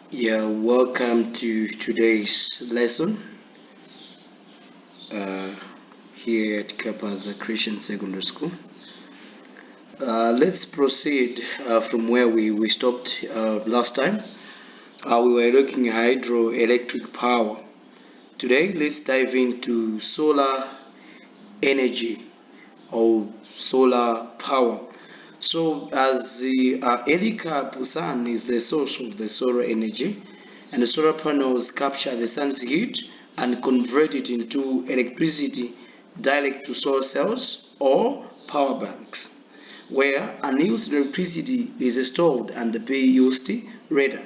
Yeah, welcome to today's lesson uh, here at Kapaza Christian Secondary School. Let's proceed from where we stopped last time. We were looking at hydroelectric power. Today, let's dive into solar energy or solar power. So, as the Elika sun is the source of the solar energy, and the solar panels capture the sun's heat and convert it into electricity direct to solar cells or power banks, where unused electricity is stored and be used later.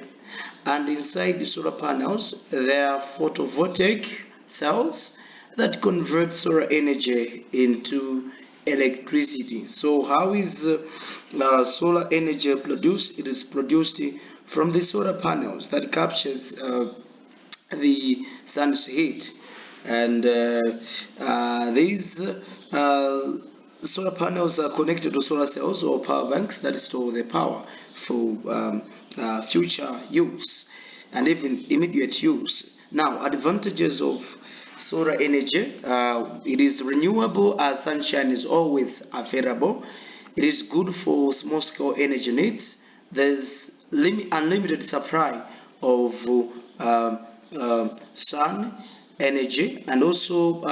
And inside the solar panels, there are photovoltaic cells that convert solar energy into electricity. So, how is solar energy produced? It is produced from the solar panels that captures the sun's heat, and these solar panels are connected to solar cells or power banks that store the power for future use and even immediate use. Now, advantages of solar energy: it is renewable as sunshine is always available. It is good for small scale energy needs. There's unlimited supply of sun energy, and also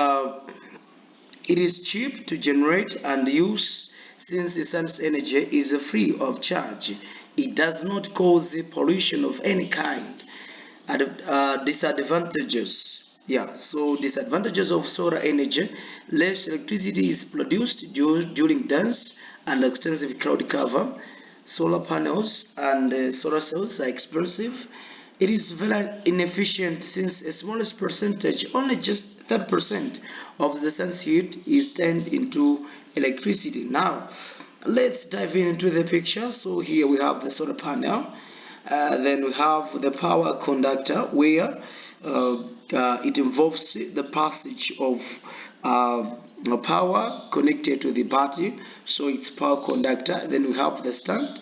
it is cheap to generate and use since the sun's energy is free of charge. It does not cause pollution of any kind. Disadvantages. Yeah, so disadvantages of solar energy: less electricity is produced during dense and extensive cloud cover. Solar panels and solar cells are expensive. It is very inefficient since a smallest percentage, only just 30% of the sun's heat is turned into electricity. Now, let's dive into the picture. So here we have the solar panel. Then we have the power conductor, where it involves the passage of power connected to the battery, so it's power conductor. Then we have the stand.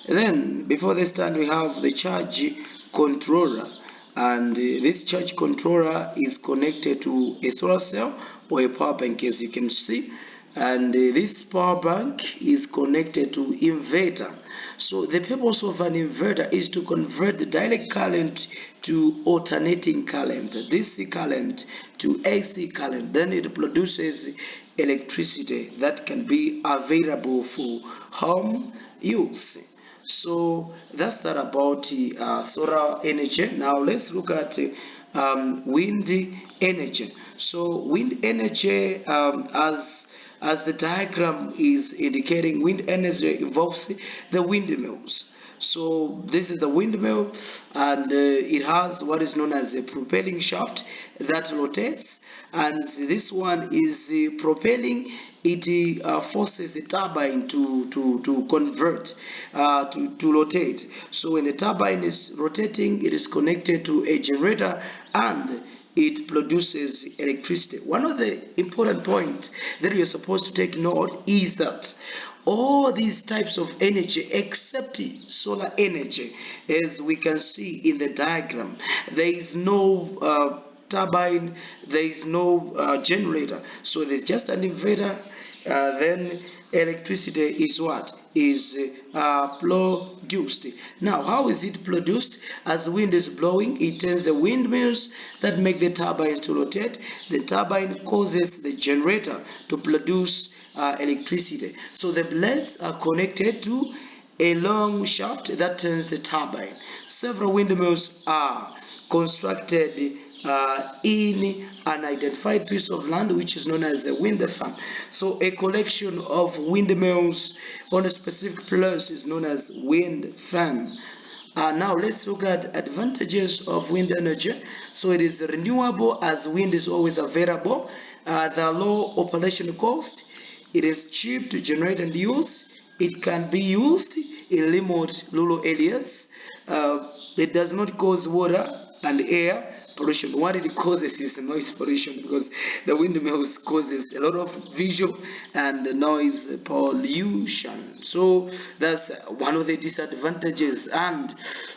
Then before the stand, we have the charge controller, and this charge controller is connected to a solar cell or a power bank, as you can see. And this power bank is connected to inverter. So the purpose of an inverter is to convert the direct current to alternating current, DC current to AC current. Then it produces electricity that can be available for home use. So that's that about solar energy. Now let's look at wind energy. So wind energy, as the diagram is indicating, wind energy involves the windmills. So this is the windmill, and it has what is known as a propelling shaft that rotates, and this one is propelling. It forces the turbine to convert, to rotate. So when the turbine is rotating, it is connected to a generator, and it produces electricity. One of the important points that you're supposed to take note is that all these types of energy except solar energy, as we can see in the diagram, there is no turbine, there is no generator, so there's just an inverter. Then electricity is what is produced. Now, how is it produced? As wind is blowing, it turns the windmills that make the turbines to rotate. The turbine causes the generator to produce electricity. So the blades are connected to a long shaft that turns the turbine. Several windmills are constructed in an identified piece of land which is known as a wind farm. So a collection of windmills on a specific place is known as wind farm. Now let's look at advantages of wind energy. So it is renewable as wind is always available. The low operation cost. It is cheap to generate and use. It can be used in remote rural areas. it does not cause water and air pollution. What it causes is noise pollution, because the windmills causes a lot of visual and noise pollution. So that's one of the disadvantages. And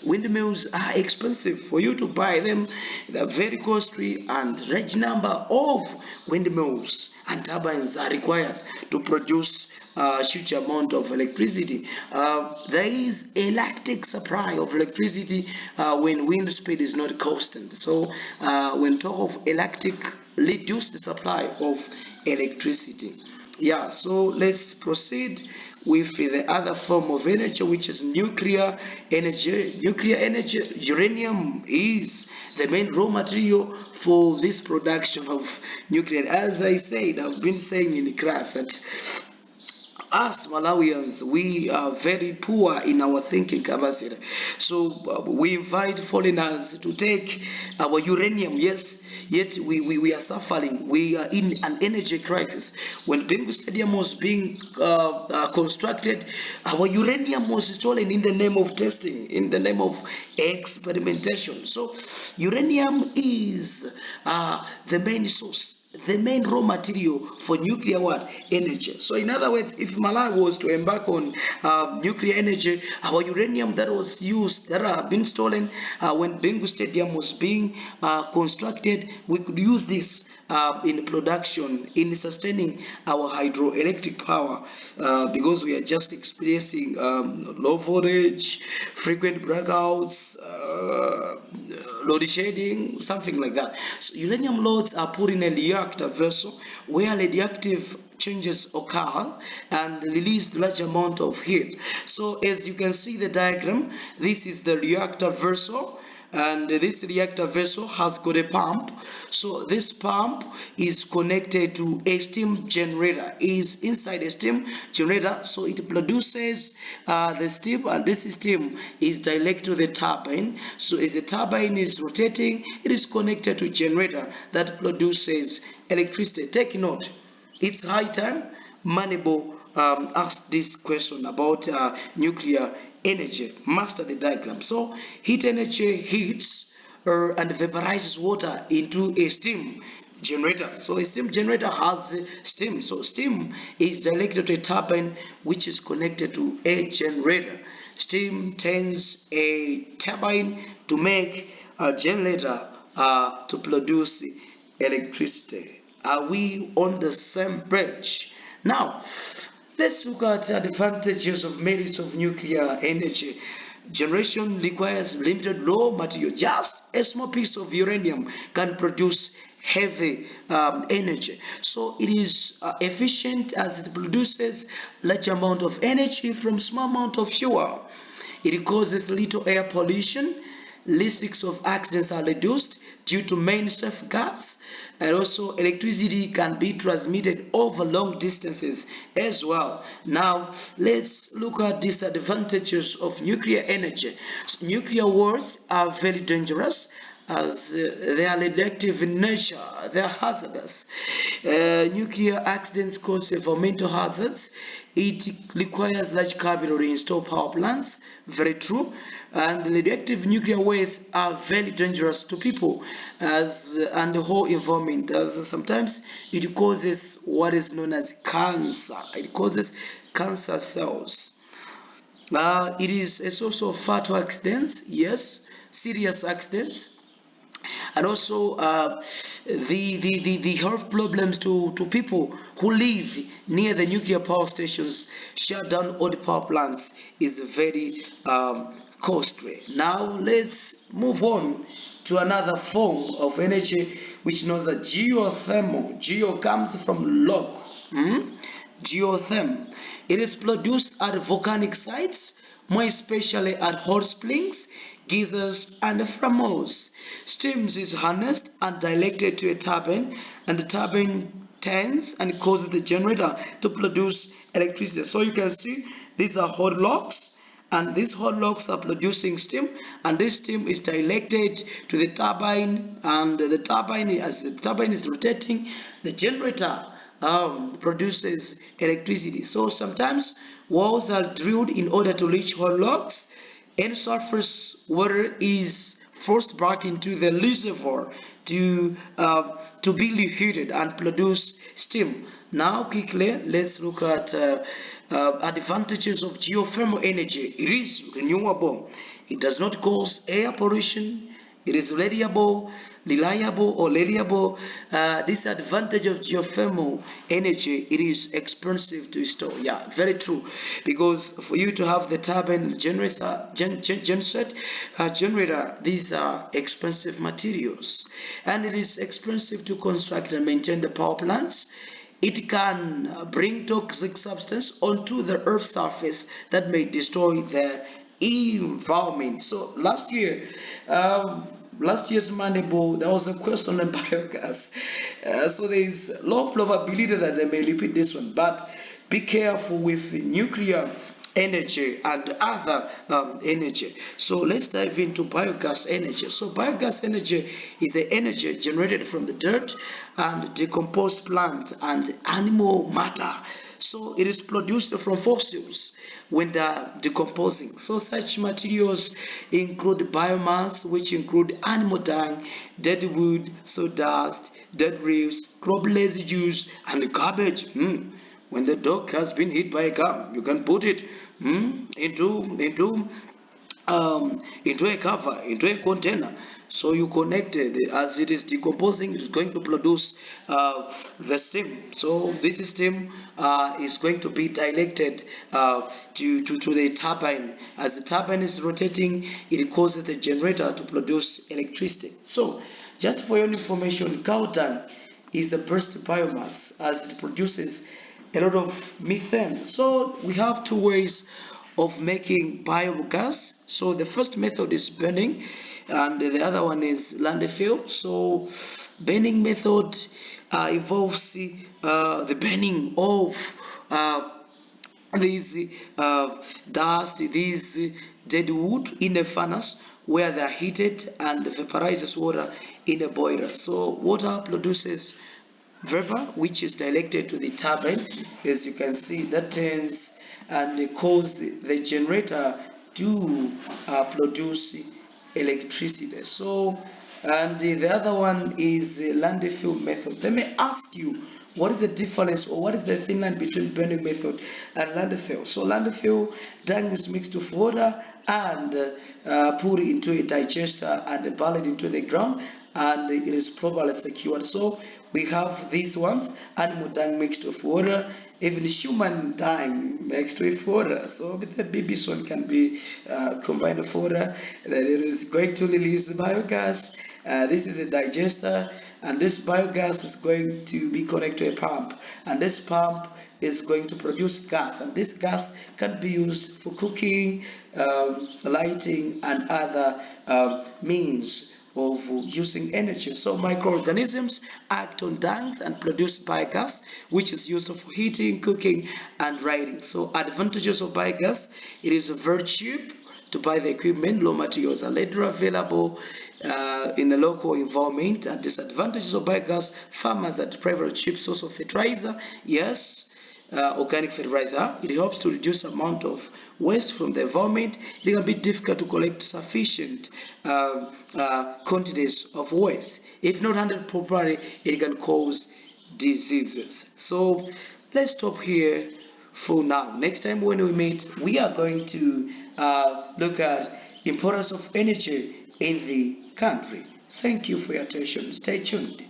windmills are expensive. For you to buy them, they're very costly, and large number of windmills and turbines are required to produce a huge amount of electricity. There is a lactic supply of electricity when wind speed is not constant. So when talk of electric, reduce the supply of electricity. Yeah, so let's proceed with the other form of energy, which is nuclear energy. Nuclear energy, uranium is the main raw material for this production of nuclear. As I said, I've been saying in class that us Malawians, we are very poor in our thinking capacity. So we invite foreigners to take our uranium, yes, yet we are suffering. We are in an energy crisis. When Bengu Stadium was being constructed, our uranium was stolen in the name of testing, in the name of experimentation. So uranium is the main source, the main raw material for nuclear what energy. So in other words, if Malawi was to embark on nuclear energy, our uranium that was used, that have been stolen when Bengu Stadium was being constructed, we could use this in production, in sustaining our hydroelectric power, because we are just experiencing low voltage, frequent blackouts, load shedding, something like that. So uranium loads are put in a reactor vessel where radioactive changes occur and release large amount of heat. So as you can see the diagram, this is the reactor vessel, and this reactor vessel has got a pump. So this pump is connected to a steam generator, is inside a steam generator, so it produces the steam, and this steam is direct to the turbine. So as the turbine is rotating, it is connected to generator that produces electricity. Take note, it's high time Manable asked this question about nuclear energy. Master the diagram. So heat energy heats and vaporizes water into a steam generator. So a steam generator has steam. So steam is directed to a turbine which is connected to a generator. Steam turns a turbine to make a generator to produce electricity. Are we on the same page? Now, let's look at advantages of merits of nuclear energy. Generation requires limited raw material. Just a small piece of uranium can produce heavy energy. So it is efficient as it produces large amount of energy from small amount of fuel. It causes little air pollution. Risks of accidents are reduced due to main safeguards, and also electricity can be transmitted over long distances as well. Now let's look at disadvantages of nuclear energy. So, nuclear wars are very dangerous as they are radioactive in nature, they are hazardous. Nuclear accidents cause environmental hazards. It requires large capital to install power plants. Very true. And radioactive nuclear waste are very dangerous to people as and the whole environment. As sometimes it causes what is known as cancer. It causes cancer cells. It is a source of fatal accidents. Yes, serious accidents, and also the health problems to people who live near the nuclear power stations. Shut down all the power plants is very costly. Now let's move on to another form of energy which knows that geothermal. Geo comes from log. Geothermal. It is produced at volcanic sites, more especially at hot springs, geysers, and flames. Steam is harnessed and directed to a turbine, and the turbine turns and causes the generator to produce electricity. So you can see these are hot logs, and these hot logs are producing steam, and this steam is directed to the turbine, and the turbine, as the turbine is rotating, the generator produces electricity. So sometimes wells are drilled in order to reach hot logs. and surface water is forced back into the reservoir to be reheated and produce steam. Now, quickly, let's look at advantages of geothermal energy. It is renewable. It does not cause air pollution. It is reliable. Disadvantage of geothermal energy, it is expensive to store. Yeah, very true. Because for you to have the turbine generator, these are expensive materials, and it is expensive to construct and maintain the power plants. It can bring toxic substance onto the earth's surface that may destroy the environment. So last year's Monday Bowl, there was a question on biogas. So there is low probability that they may repeat this one, but be careful with nuclear energy and other energy. So let's dive into biogas energy. So biogas energy is the energy generated from the dirt and decomposed plant and animal matter. So it is produced from fossils when they are decomposing. So such materials include biomass, which include animal dung, dead wood, sawdust, dead leaves, crop residues, and garbage. When the dog has been hit by a car, you can put it into a cover, into a container. So you connect it as it is decomposing, it is going to produce the steam. So this steam is going to be directed to the turbine. As the turbine is rotating, it causes the generator to produce electricity. So just for your information, cow dung is the best biomass as it produces a lot of methane. So we have two ways of making biogas. So the first method is burning, and the other one is landfill. So burning method involves the burning of these dust, these dead wood in a furnace where they are heated and vaporizes water in a boiler. So water produces vapor which is directed to the turbine, as you can see, that turns and cause the generator to produce electricity. So, and the other one is the landfill method. Let me ask you, what is the difference or what is the thin line between burning method and landfill? So landfill dung is mixed with water and put into a digester and buried into the ground, and it is properly secured. So we have these ones: animal dung mixed with water, even human dung mixed with water. So the baby's one can be combined with water, then it is going to release biogas. This is a digester, and this biogas is going to be connected to a pump, and this pump is going to produce gas, and this gas can be used for cooking, lighting, and other means of using energy. So microorganisms act on dungs and produce biogas, which is used for heating, cooking, and lighting. So advantages of biogas: it is very cheap to buy the equipment, raw materials are readily available in a local environment. And disadvantages of biogas: farmers at private cheap source of fertilizer. Yes, organic fertilizer. It helps to reduce amount of waste from the environment. It can be difficult to collect sufficient quantities of waste. If not handled properly, it can cause diseases. So let's stop here for now. Next time when we meet, we are going to look at importance of energy in the country. Thank you for your attention. Stay tuned.